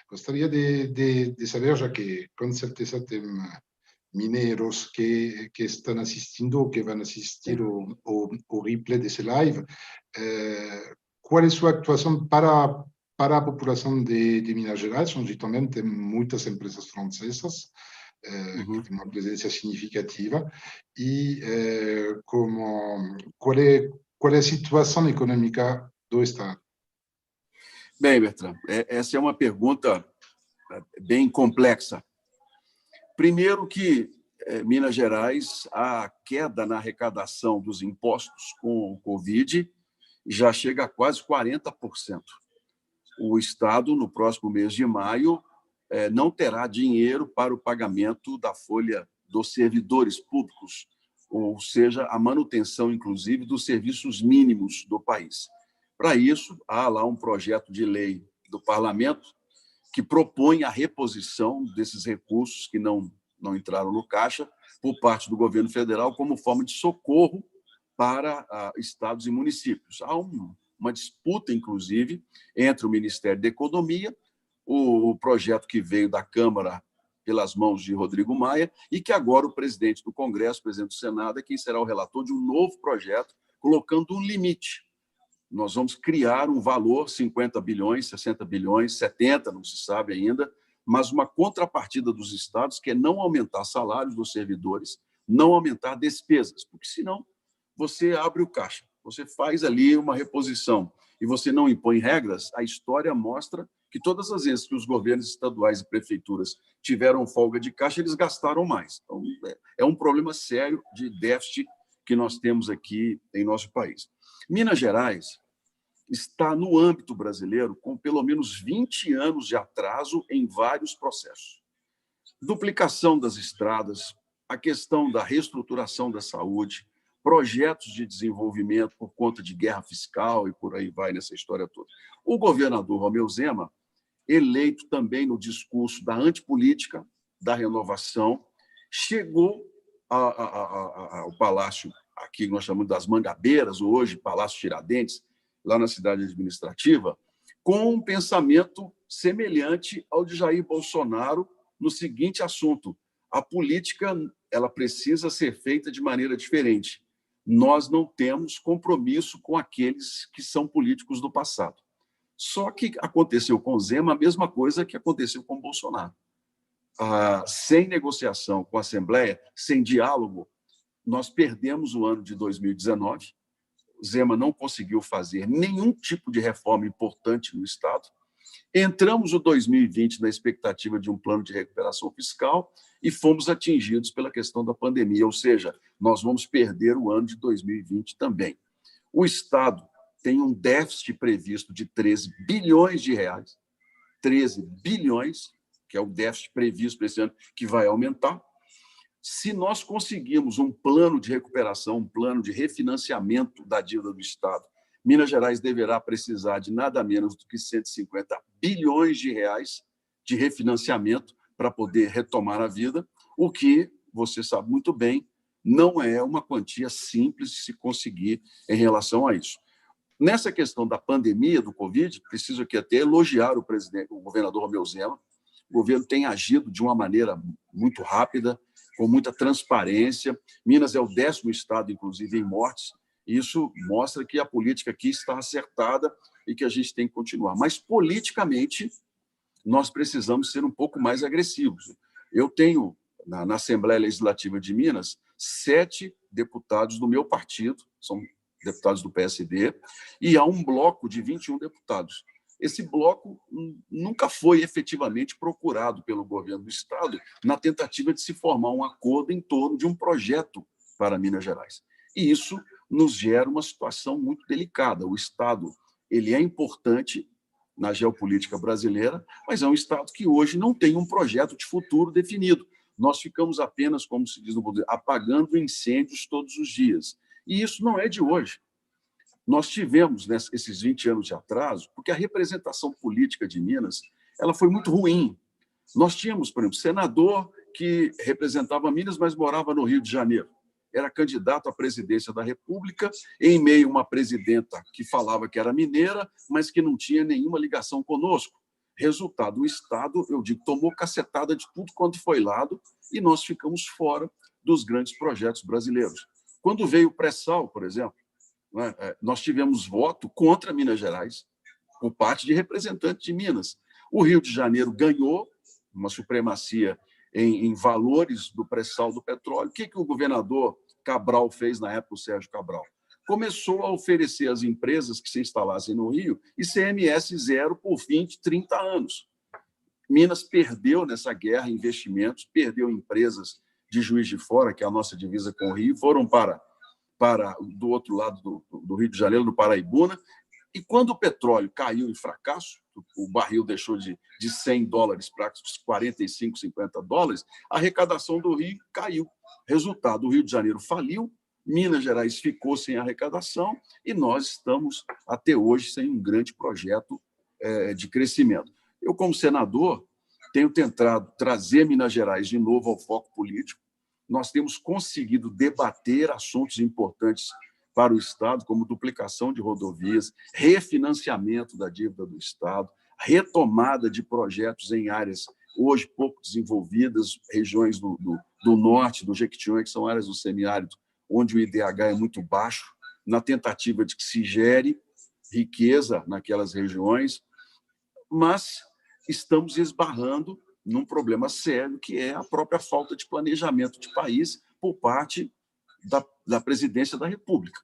Gostaria de saber, já que com certeza tem mineiros que estão assistindo ou que vão assistir o replay desse live, qual é a sua atuação para a população de Minas Gerais, onde também tem muitas empresas francesas, que tem uma presença significativa, e qual é a situação econômica do Estado? Bem, Bertrand, essa é uma pergunta bem complexa. Primeiro que Minas Gerais, a queda na arrecadação dos impostos com o Covid já chega a quase 40%. O Estado, no próximo mês de maio, não terá dinheiro para o pagamento da folha dos servidores públicos, ou seja, a manutenção, inclusive, dos serviços mínimos do país. Para isso, há lá um projeto de lei do Parlamento que propõe a reposição desses recursos que não entraram no caixa por parte do governo federal como forma de socorro para estados e municípios. Há uma disputa, inclusive, entre o Ministério da Economia, o projeto que veio da Câmara pelas mãos de Rodrigo Maia, e que agora o presidente do Congresso, o presidente do Senado, é quem será o relator de um novo projeto, colocando um limite. Nós vamos criar um valor, 50 bilhões, 60 bilhões, 70, não se sabe ainda, mas uma contrapartida dos estados, que é não aumentar salários dos servidores, não aumentar despesas, porque senão você abre o caixa, você faz ali uma reposição e você não impõe regras, a história mostra que todas as vezes que os governos estaduais e prefeituras tiveram folga de caixa, eles gastaram mais. Então, é um problema sério de déficit que nós temos aqui em nosso país. Minas Gerais está no âmbito brasileiro com pelo menos 20 anos de atraso em vários processos. Duplicação das estradas, a questão da reestruturação da saúde, projetos de desenvolvimento por conta de guerra fiscal e por aí vai nessa história toda. O governador Romeu Zema, eleito também no discurso da antipolítica, da renovação, chegou ao Palácio, aqui nós chamamos das Mangabeiras, hoje Palácio Tiradentes, lá na cidade administrativa, com um pensamento semelhante ao de Jair Bolsonaro no seguinte assunto: a política ela precisa ser feita de maneira diferente. Nós não temos compromisso com aqueles que são políticos do passado. Só que aconteceu com Zema a mesma coisa que aconteceu com Bolsonaro. Sem negociação com a Assembleia, sem diálogo, nós perdemos o ano de 2019. Zema não conseguiu fazer nenhum tipo de reforma importante no Estado. Entramos o 2020 na expectativa de um plano de recuperação fiscal e fomos atingidos pela questão da pandemia, ou seja, nós vamos perder o ano de 2020 também. O Estado tem um déficit previsto de 13 bilhões de reais, 13 bilhões, que é o déficit previsto para esse ano, que vai aumentar. Se nós conseguirmos um plano de recuperação, um plano de refinanciamento da dívida do Estado, Minas Gerais deverá precisar de nada menos do que 150 bilhões de reais de refinanciamento para poder retomar a vida, o que, você sabe muito bem, não é uma quantia simples de se conseguir em relação a isso. Nessa questão da pandemia do Covid, preciso aqui até elogiar o governador Romeu Zema. O governo tem agido de uma maneira muito rápida, com muita transparência. Minas é o 10º estado, inclusive, em mortes. Isso mostra que a política aqui está acertada e que a gente tem que continuar. Mas, politicamente, nós precisamos ser um pouco mais agressivos. Eu tenho, na Assembleia Legislativa de Minas, 7 deputados do meu partido, são deputados do PSD, e há um bloco de 21 deputados. Esse bloco nunca foi efetivamente procurado pelo governo do Estado na tentativa de se formar um acordo em torno de um projeto para Minas Gerais. E isso nos gera uma situação muito delicada. O Estado ele é importante na geopolítica brasileira, mas é um Estado que hoje não tem um projeto de futuro definido. Nós ficamos apenas, como se diz no Brasil, apagando incêndios todos os dias. E isso não é de hoje. Nós tivemos esses 20 anos de atraso, porque a representação política de Minas ela foi muito ruim. Nós tínhamos, por exemplo, senador que representava Minas, mas morava no Rio de Janeiro. Era candidato à presidência da República, em meio a uma presidenta que falava que era mineira, mas que não tinha nenhuma ligação conosco. Resultado, o Estado, eu digo, tomou cacetada de tudo quanto foi lado e nós ficamos fora dos grandes projetos brasileiros. Quando veio o pré-sal, por exemplo, nós tivemos voto contra Minas Gerais, por parte de representantes de Minas. O Rio de Janeiro ganhou uma supremacia em valores do pré-sal do petróleo. O que o governador Cabral fez na época, o Sérgio Cabral? Começou a oferecer às empresas que se instalassem no Rio ICMS zero por 20, 30 anos. Minas perdeu nessa guerra investimentos, perdeu empresas de Juiz de Fora, que é a nossa divisa com o Rio, foram para do outro lado do Rio de Janeiro, no Paraibuna, e quando o petróleo caiu em fracasso, o barril deixou de $100 para 45, 50 dólares, a arrecadação do Rio caiu. Resultado, o Rio de Janeiro faliu, Minas Gerais ficou sem arrecadação e nós estamos, até hoje, sem um grande projeto de crescimento. Eu, como senador, tenho tentado trazer Minas Gerais de novo ao foco político. Nós temos conseguido debater assuntos importantes para o Estado, como duplicação de rodovias, refinanciamento da dívida do Estado, retomada de projetos em áreas hoje pouco desenvolvidas, regiões do norte, do Jequitinhonha, que são áreas do semiárido, onde o IDH é muito baixo, na tentativa de que se gere riqueza naquelas regiões, mas estamos esbarrando num problema sério, que é a própria falta de planejamento de país por parte da presidência da República.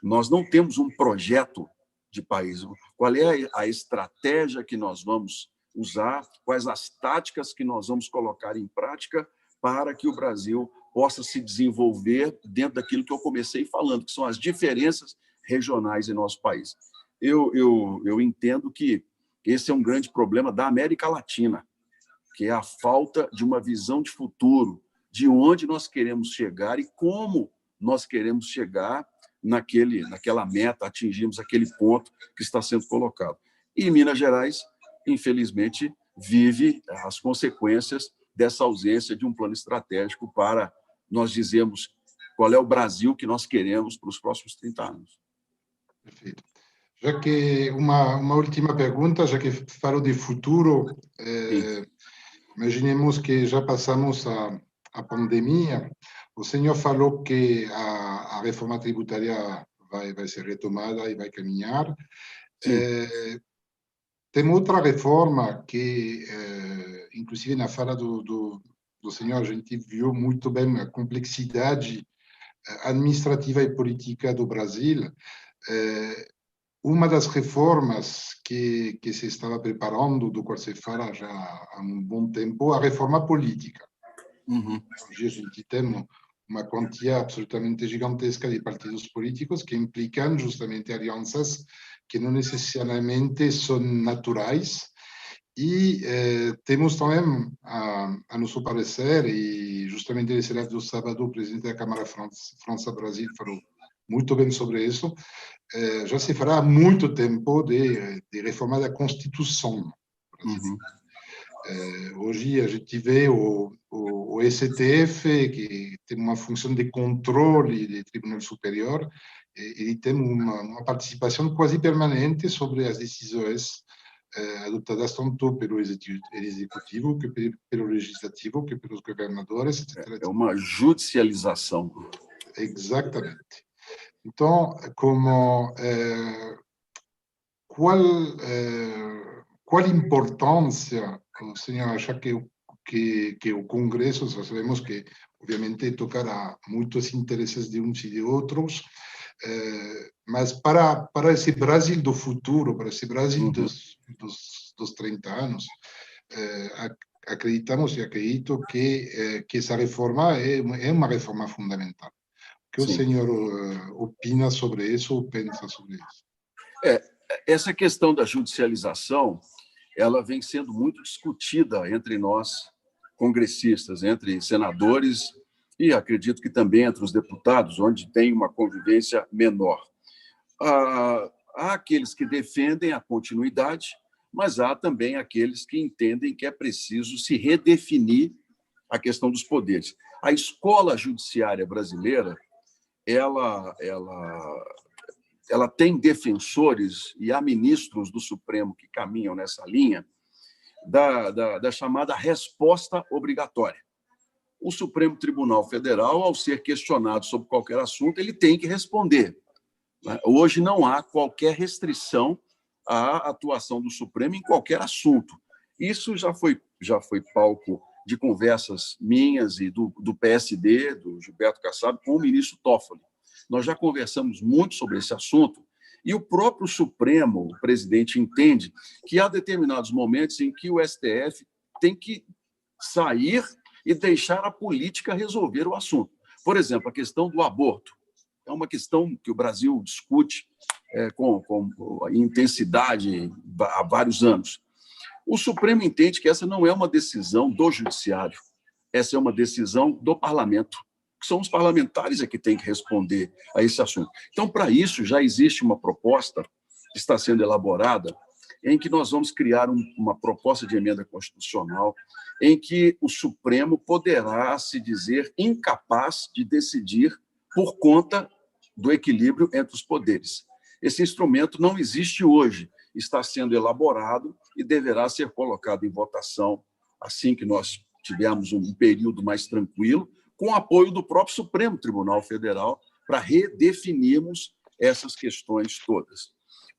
Nós não temos um projeto de país. Qual é a estratégia que nós vamos usar? Quais as táticas que nós vamos colocar em prática para que o Brasil possa se desenvolver dentro daquilo que eu comecei falando, que são as diferenças regionais em nosso país? eu entendo que esse é um grande problema da América Latina, que é a falta de uma visão de futuro, de onde nós queremos chegar e como nós queremos chegar naquela meta, atingirmos aquele ponto que está sendo colocado. E Minas Gerais, infelizmente, vive as consequências dessa ausência de um plano estratégico para nós dizermos qual é o Brasil que nós queremos para os próximos 30 anos. Perfeito. Já que uma última pergunta, já que falo de futuro, imaginemos que já passamos a pandemia. O senhor falou que a reforma tributária vai ser retomada e vai caminhar. Tem outra reforma que, inclusive na fala do senhor, a gente viu muito bem a complexidade administrativa e política do Brasil. Uma das reformas que se estava preparando, do qual se fala já há um bom tempo, a reforma política. Hoje a gente tem uma quantia absolutamente gigantesca de partidos políticos que implicam justamente alianças que não necessariamente são naturais. E temos também, a nosso parecer, e justamente nesse live do sábado, o presidente da Câmara França-Brasil falou muito bem sobre isso, já se fala há muito tempo de reforma da Constituição. Hoje a gente vê o STF, que tem uma função de controle do Tribunal Superior, ele tem uma participação quase permanente sobre as decisões adotadas tanto pelo executivo, que pelo legislativo, que pelos governadores, etc. É uma judicialização. Exatamente. Então, qual importância o senhor acha que o Congresso, nós sabemos que, obviamente, tocará muitos interesses de uns e de outros, mas para esse Brasil do futuro, para esse Brasil dos 30 anos, acreditamos e acredito que essa reforma é uma reforma fundamental. O que o senhor opina sobre isso ou pensa sobre isso? Essa questão da judicialização, ela vem sendo muito discutida entre nós, congressistas, entre senadores e acredito que também entre os deputados, onde tem uma convivência menor. Há aqueles que defendem a continuidade, mas há também aqueles que entendem que é preciso se redefinir a questão dos poderes. A escola judiciária brasileira, ela tem defensores e há ministros do Supremo que caminham nessa linha da chamada resposta obrigatória. O Supremo Tribunal Federal, ao ser questionado sobre qualquer assunto, ele tem que responder. Hoje não há qualquer restrição à atuação do Supremo em qualquer assunto. Isso já foi palco de conversas minhas e do PSD, do Gilberto Kassab, com o ministro Toffoli. Nós já conversamos muito sobre esse assunto e o próprio Supremo, o presidente, entende que há determinados momentos em que o STF tem que sair e deixar a política resolver o assunto. Por exemplo, a questão do aborto. É uma questão que o Brasil discute com intensidade há vários anos. O Supremo entende que essa não é uma decisão do Judiciário, essa é uma decisão do Parlamento, que são os parlamentares que têm que responder a esse assunto. Então, para isso, já existe uma proposta que está sendo elaborada em que nós vamos criar uma proposta de emenda constitucional em que o Supremo poderá se dizer incapaz de decidir por conta do equilíbrio entre os poderes. Esse instrumento não existe hoje, está sendo elaborado e deverá ser colocado em votação assim que nós tivermos um período mais tranquilo, com o apoio do próprio Supremo Tribunal Federal, para redefinirmos essas questões todas.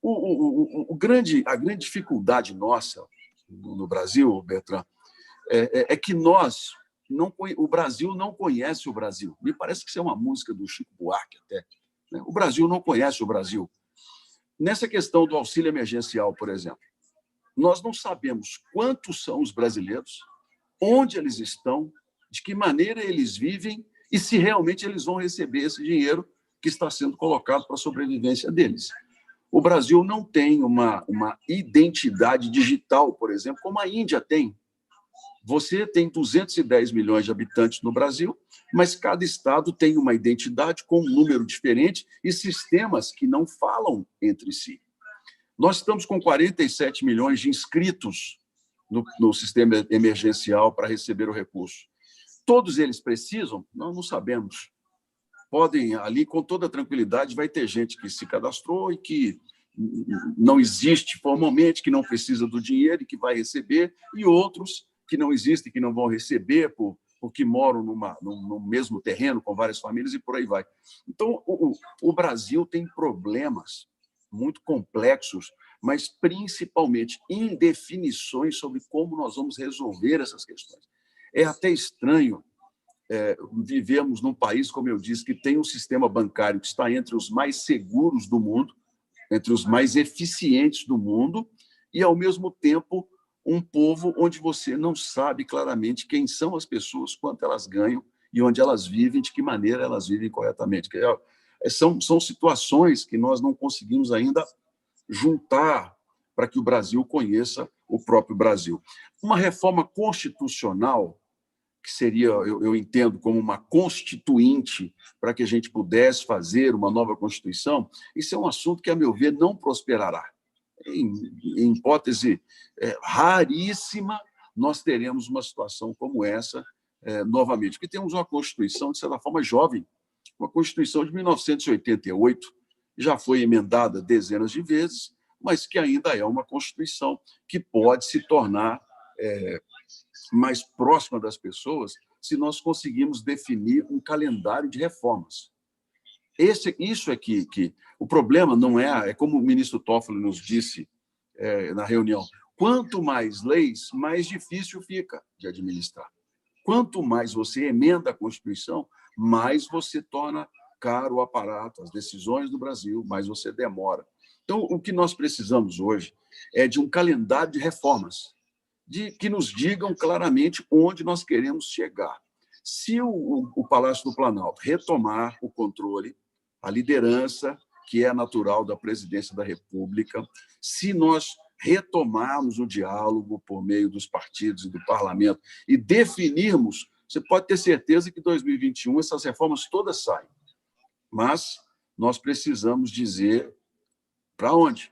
A grande dificuldade nossa no Brasil, Bertrand, é que o Brasil não conhece o Brasil. Me parece que isso é uma música do Chico Buarque até. Né? O Brasil não conhece o Brasil. Nessa questão do auxílio emergencial, por exemplo, nós não sabemos quantos são os brasileiros, onde eles estão, de que maneira eles vivem e se realmente eles vão receber esse dinheiro que está sendo colocado para a sobrevivência deles. O Brasil não tem uma identidade digital, por exemplo, como a Índia tem. Você tem 210 milhões de habitantes no Brasil, mas cada estado tem uma identidade com um número diferente e sistemas que não falam entre si. Nós estamos com 47 milhões de inscritos no sistema emergencial para receber o recurso. Todos eles precisam? Nós não sabemos. Podem, ali, com toda tranquilidade, vai ter gente que se cadastrou e que não existe formalmente, que não precisa do dinheiro e que vai receber, e outros que não existem, que não vão receber porque moram no mesmo terreno com várias famílias e por aí vai. Então, o Brasil tem problemas muito complexos, mas principalmente indefinições sobre como nós vamos resolver essas questões. É até estranho vivemos num país, como eu disse, que tem um sistema bancário que está entre os mais seguros do mundo, entre os mais eficientes do mundo, e, ao mesmo tempo, um povo onde você não sabe claramente quem são as pessoas, quanto elas ganham e onde elas vivem, de que maneira elas vivem corretamente. São situações que nós não conseguimos ainda juntar para que o Brasil conheça o próprio Brasil. Uma reforma constitucional, que seria, eu entendo, como uma constituinte para que a gente pudesse fazer uma nova Constituição, isso é um assunto que, a meu ver, não prosperará. Em hipótese raríssima, nós teremos uma situação como essa novamente, porque temos uma Constituição, de certa forma, jovem, uma Constituição de 1988, já foi emendada dezenas de vezes, mas que ainda é uma Constituição que pode se tornar mais próxima das pessoas se nós conseguirmos definir um calendário de reformas. Isso é que o problema não é como o ministro Toffoli nos disse na reunião, quanto mais leis, mais difícil fica de administrar. Quanto mais você emenda a Constituição, mais você torna caro o aparato, as decisões do Brasil, mais você demora. Então, o que nós precisamos hoje é de um calendário de reformas, que nos digam claramente onde nós queremos chegar. Se o Palácio do Planalto retomar o controle, a liderança, que é natural da presidência da República, se nós retomarmos o diálogo por meio dos partidos e do parlamento e definirmos, você pode ter certeza que em 2021 essas reformas todas saem. Mas nós precisamos dizer para onde.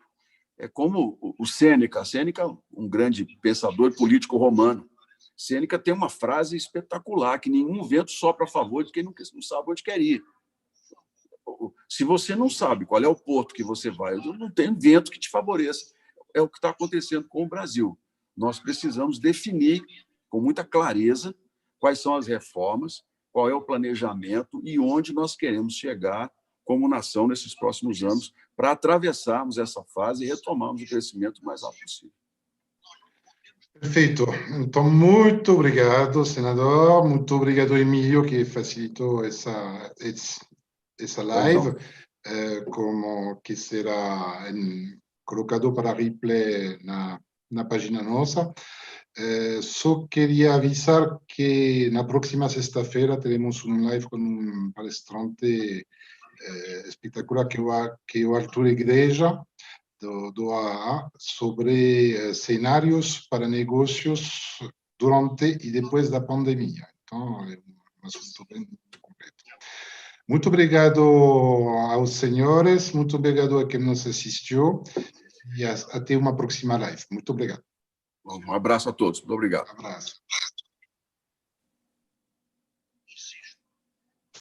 É como o Sêneca. Sêneca, um grande pensador político romano. Sêneca tem uma frase espetacular, que nenhum vento sopra a favor de quem não sabe onde quer ir. Se você não sabe qual é o porto que você vai, não tem vento que te favoreça. É o que está acontecendo com o Brasil. Nós precisamos definir com muita clareza quais são as reformas, qual é o planejamento e onde nós queremos chegar como nação nesses próximos anos para atravessarmos essa fase e retomarmos o crescimento o mais rápido possível. Perfeito. Então, muito obrigado, senador. Muito obrigado, Emílio, que facilitou essa live, como que será colocado para replay na página nossa. Só queria avisar que na próxima sexta-feira teremos live com um palestrante espetacular que é o Arthur Igreja, do AA, sobre cenários para negócios durante e depois da pandemia. Então, é um assunto bem completo. Muito obrigado aos senhores, muito obrigado a quem nos assistiu e até uma próxima live. Muito obrigado. Um abraço a todos. Muito obrigado. Um abraço.